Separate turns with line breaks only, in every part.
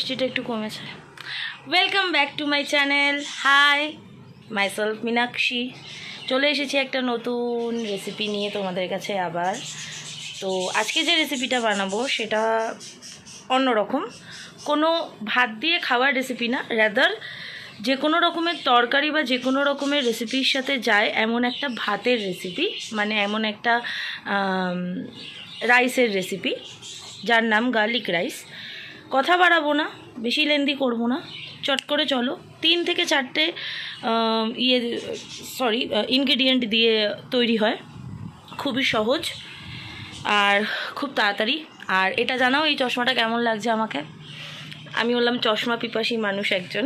বৃষ্টিটা একটু কমেছে। Welcome back to my channel. Hi, myself Meenakshi. চলে এসেছি একটা নতুন রেসিপি নিয়ে তোমাদের কাছে আবার। তো আজকে যে রেসিপিটা বানাবো সেটা অন্যরকম, কোনো ভাত দিয়ে খাওয়ার রেসিপি না, রাদার যে কোনো রকমের তরকারি বা যে কোনো রকমের রেসিপির সাথে যায় এমন একটা ভাতের রেসিপি, মানে এমন একটা রাইসের রেসিপি যার নাম গার্লিক রাইস। কথা বাড়াবো না, বেশি লেন্দি করবো না, চট করে চলো। 3 থেকে 4টে ইনগ্রেডিয়েন্ট দিয়ে তৈরি হয়, খুবই সহজ আর খুব তাড়াতাড়ি। আর এটা জানাও এই চশমাটা কেমন লাগছে আমাকে? আমি বললাম চশমা পিপাসী মানুষ একজন,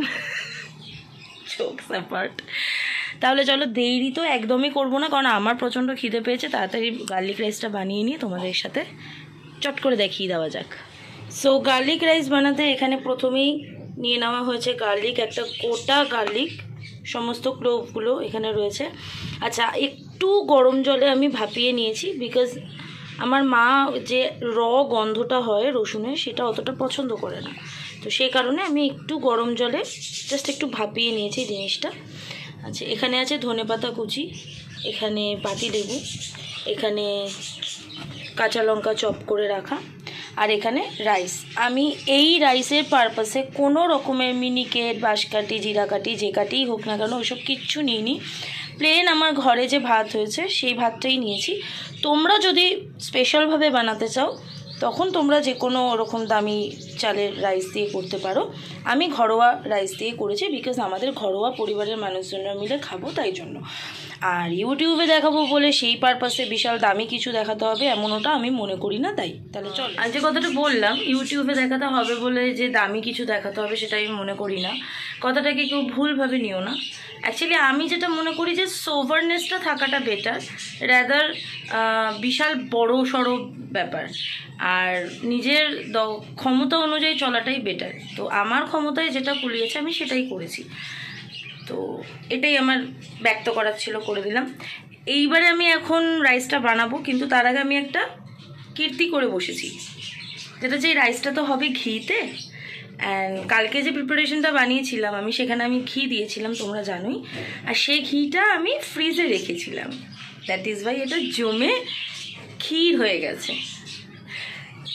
চোখ সাপাট। তাহলে চলো, দেরি তো একদমই করবো না, কারণ আমার প্রচণ্ড খিদে পেয়েছে। তাড়াতাড়ি গার্লিক রাইসটা বানিয়ে নিয়ে তোমাদের সাথে চট করে দেখিয়ে দেওয়া যাক। সো গার্লিক রাইস বানাতে এখানে প্রথমেই নিয়ে নেওয়া হয়েছে গার্লিক, একটা গোটা গার্লিক, সমস্ত ক্লোভগুলো এখানে রয়েছে। আচ্ছা, একটু গরম জলে আমি ভাপিয়ে নিয়েছি, বিকজ আমার মা যে গন্ধটা হয় রসুনের সেটা অতটা পছন্দ করে না, তো সেই কারণে আমি একটু গরম জলে জাস্ট একটু ভাপিয়ে নিয়েছি জিনিসটা। আচ্ছা, এখানে আছে ধনেপাতা কুচি, এখানে পাতিলেবু, এখানে কাঁচা লঙ্কা চপ করে রাখা, আর এখানে রাইস। আমি এই রাইসের পারপাসে কোনো রকমের মিনিকেট, বাঁশকাঠি, জিরাকাঠি, যে কাঠিই হোক না কেন ওইসব কিচ্ছু নিইনি। প্লেন আমার ঘরে যে ভাত হয়েছে সেই ভাতটাই নিয়েছি। তোমরা যদি স্পেশালভাবে বানাতে চাও তখন তোমরা যে কোনো ওরকম দামি চালের রাইস দিয়ে করতে পারো। আমি ঘরোয়া রাইস দিয়ে করেছি, বিকজ আমাদের ঘরোয়া পরিবারের মানুষজনরা মিলে খাবো তাই জন্য। আর ইউটিউবে দেখাবো বলে সেই পারপাসে বিশাল দামি কিছু দেখাতে হবে এমন ওটা আমি মনে করি না। তাই তাহলে চলো, আর যে কথাটা বললাম ইউটিউবে দেখাতে হবে বলে যে দামি কিছু দেখাতে হবে সেটা আমি মনে করি না। কথাটাকে কেউ ভুলভাবে নিও না। অ্যাকচুয়ালি আমি যেটা মনে করি যে সোভারনেসটা থাকাটা বেটার, রাদার বিশাল বড় সড়ো ব্যাপার, আর নিজের ক্ষমতা অনুযায়ী চলাটাই বেটার। তো আমার ক্ষমতায় যেটা কুলিয়েছে আমি সেটাই করেছি, তো এটাই আমার ব্যক্ত করার ছিল, করে দিলাম। এইবারে আমি এখন রাইসটা বানাবো, কিন্তু তার আগে আমি একটা কীর্তি করে বসেছি, যেটা যে রাইসটা তো হবে ঘিতে। অ্যান্ড কালকে যে প্রিপারেশনটা বানিয়েছিলাম আমি, সেখানে আমি ঘি দিয়েছিলাম তোমরা জানোই, আর সেই ঘিটা আমি ফ্রিজে রেখেছিলাম। দ্যাট ইজ ওয়াই এটা জমে ক্ষীর হয়ে গেছে।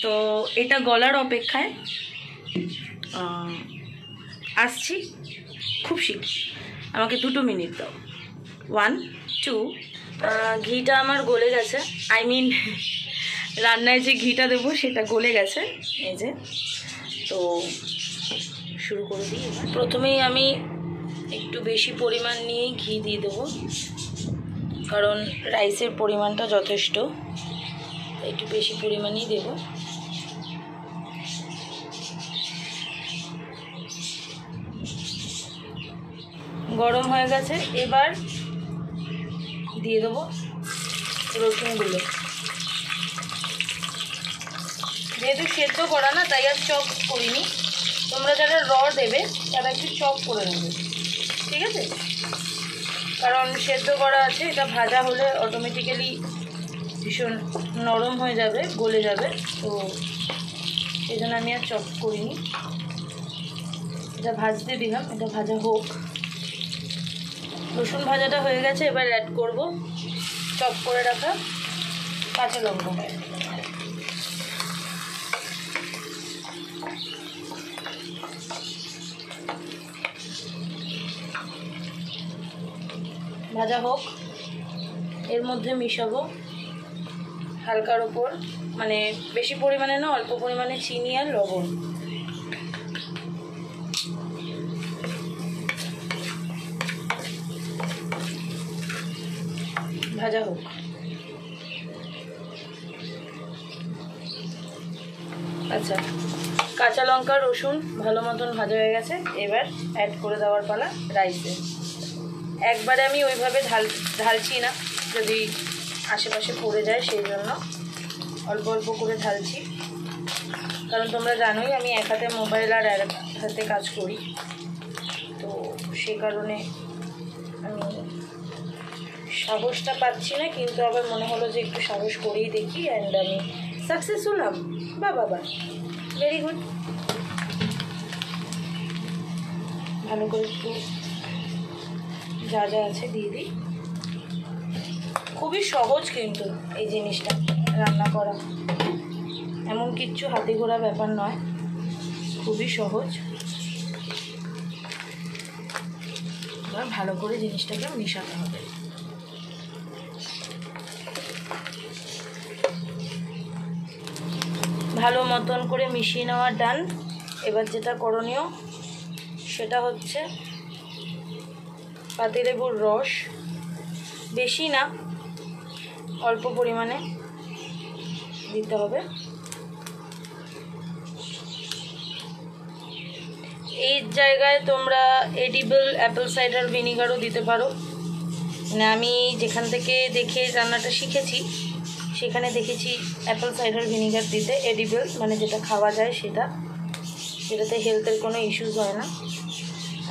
তো এটা গলার অপেক্ষায় আসছি খুব শীঘ্র, আমাকে 2 মিনিট দাও। 1, 2। ঘিটা আমার গলে গেছে, আই মিন রান্নায় যে ঘিটা দেবো সেটা গলে গেছে, এই যে। তো শুরু করে দিই। প্রথমেই আমি একটু বেশি পরিমাণ নিয়েই ঘি দিয়ে দেবো, কারণ রাইসের পরিমাণটা যথেষ্ট, একটু বেশি পরিমাণেই দেব। গরম হয়ে গেছে, এবার দিয়ে দেবো রসুনগুলো। যেহেতু সেদ্ধ করা না তাই আর চপ করিনি, তোমরা যারা দেবে তারা একটু চপ করে নেবে, ঠিক আছে? কারণ সেদ্ধ করা আছে, এটা ভাজা হলে অটোমেটিক্যালি ভীষণ নরম হয়ে যাবে, গলে যাবে, তো সেই জন্য আমি আর চপ করিনি। এটা ভাজতে দিলাম, এটা ভাজা হোক। রসুন ভাজাটা হয়ে গেছে, এবার অ্যাড করব চপ করে রাখা কাঁচা লঙ্কা। ভাজা হোক, এর মধ্যে মিশাবো হালকার ওপর, মানে বেশি পরিমাণে না, অল্প পরিমাণে চিনি আর লবণ। ভাজা হোক। আচ্ছা, কাঁচা লঙ্কা রসুন ভালো মতন ভাজা হয়ে গেছে, এবার অ্যাড করে দেওয়ার পালা রাইসে। একবারে আমি ওইভাবে ঢালছি না, যদি আশেপাশে পড়ে যায় সেই জন্য অল্প অল্প করে ঢালছি, কারণ তোমরা জানোই আমি এক হাতে মোবাইল আর এক হাতে কাজ করি, তো সেই কারণে আমি সাহসটা পাচ্ছি না, কিন্তু আবার মনে হলো যে একটু সাহস করেই দেখি, অ্যান্ড আমি সাকসেস হলাম। বাবা, ভেরি গুড। ভালো করে একটু যা যা আছে দিয়ে দিই। খুবই সহজ কিন্তু এই জিনিসটা রান্না করা, এমন কিচ্ছু হাতে ঘোরা ব্যাপার নয়, খুবই সহজ। এবার ভালো করে জিনিসটাকে মিশাতে হবে। ভালো মতন করে মিশিয়ে নেওয়া ডান। এবার যেটা করণীয় সেটা হচ্ছে পাতিলেবুর রস, বেশি না, অল্প পরিমাণে দিতে হবে। এই জায়গায় তোমরা এডিবল অ্যাপেল সাইডার ভিনিগারও দিতে পারো। মানে আমি যেখান থেকে দেখে রান্নাটা শিখেছি সেখানে দেখেছি অ্যাপেল সাইডার ভিনিগার দিতে, এডিবল মানে যেটা খাওয়া যায় সেটা, যেটাতে হেলথের কোনো ইস্যুস হয় না।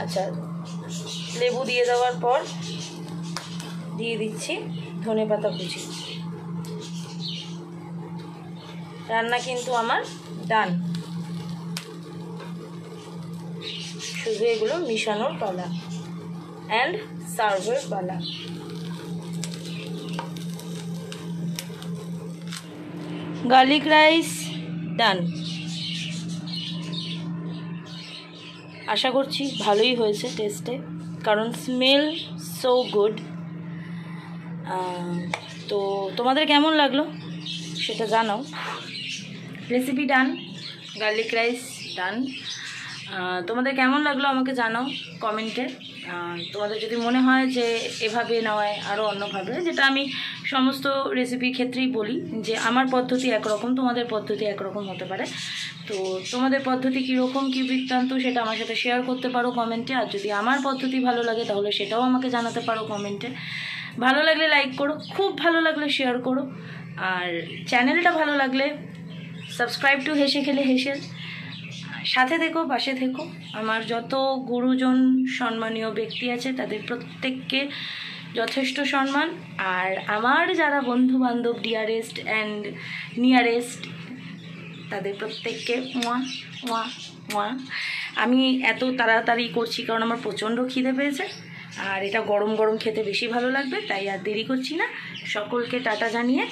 আচ্ছা, লেবু দিয়ে দেওয়ার পর দিয়ে দিচ্ছি ধনেপাতা কুচি। রান্না কিন্তু আমার ডান, শুধু এগুলো মিশানোর পালা অ্যান্ড সার্ভের পালা। গার্লিক রাইস ডান। আশা করছি ভালোই হয়েছে টেস্টে, কারণ স্মেল সো গুড। তো তোমাদের কেমন লাগলো সেটা জানাও। রেসিপি ডান, গার্লিক রাইস ডান। তোমাদের কেমন লাগলো আমাকে জানাও কমেন্টে। তোমাদের যদি মনে হয় যে এভাবে নয় আরও অন্যভাবে, যেটা আমি সমস্ত রেসিপির ক্ষেত্রেই বলি যে আমার পদ্ধতি একরকম, তোমাদের পদ্ধতি একরকম হতে পারে। তো তোমাদের পদ্ধতি কীরকম, কী বৃত্তান্ত সেটা আমার সাথে শেয়ার করতে পারো কমেন্টে। আর যদি আমার পদ্ধতি ভালো লাগে তাহলে সেটাও আমাকে জানাতে পারো কমেন্টে। ভালো লাগলে লাইক করো, খুব ভালো লাগলে শেয়ার করো, আর চ্যানেলটা ভালো লাগলে সাবস্ক্রাইব টু হেসে খেলে হেসে সাথে থেকো, পাশে থেকো। আমার যত গুরুজন সম্মানীয় ব্যক্তি আছে তাদের প্রত্যেককে যথেষ্ট সম্মান, আর আমার যারা বন্ধু বান্ধব ডিয়ারেস্ট অ্যান্ড নিয়ারেস্ট তাদের প্রত্যেককে মোয়া মোয়া মোয়া। আমি এত তাড়াতাড়ি করছি কারণ আমার প্রচণ্ড খিদে পেয়েছে, আর এটা গরম গরম খেতে বেশি ভালো লাগবে, তাই আর দেরি করছি না। সকলকে টাটা জানিয়ে